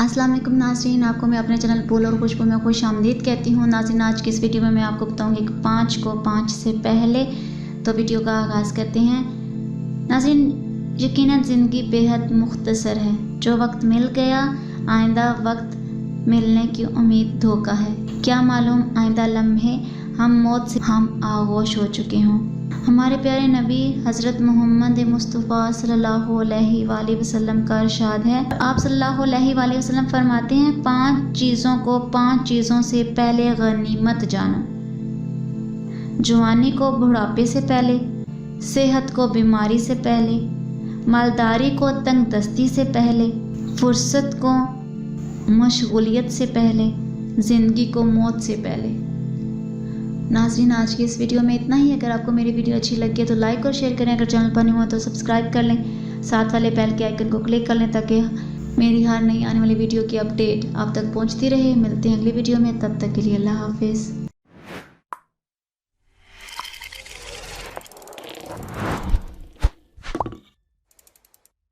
अस्सलाम वालेकुम नाज़रीन, आपको मैं अपने चैनल फूल और खुशबू में खुश आमदीद कहती हूँ। नाज़रीन, आज की इस वीडियो में मैं आपको बताऊँगी कि 5 को 5 से पहले। तो वीडियो का आगाज़ करते हैं। नाज़रीन, यकीनन ज़िंदगी बेहद मुख्तसर है। जो वक्त मिल गया आइंदा वक्त मिलने की उम्मीद धोखा है। क्या मालूम आइंदा लम्हे हम मौत से हम आगोश हो चुके हों। हमारे प्यारे नबी हज़रत मोहम्मद मुस्तफ़ा सल्लल्लाहु अलैहि वसल्लम का इरशाद है। आप सल्लल्लाहु अलैहि वसल्लम फरमाते हैं, 5 चीज़ों को 5 चीज़ों से पहले गनीमत जानो। जवानी को बुढ़ापे से पहले, सेहत को बीमारी से पहले, मालदारी को तंगदस्ती से पहले, फुर्सत को मशगूलियत से पहले, ज़िंदगी को मौत से पहले। नाज़रीन, आज की इस वीडियो में इतना ही। अगर आपको मेरी वीडियो अच्छी लगी है तो लाइक और शेयर करें। अगर चैनल पर नहीं हो तो सब्सक्राइब कर लें। साथ वाले बेल के आइकन को क्लिक कर लें ताकि मेरी हर नई आने वाली वीडियो की अपडेट आप तक पहुंचती रहे। मिलते हैं अगली वीडियो में, तब तक के लिए अल्लाह हाफिज़।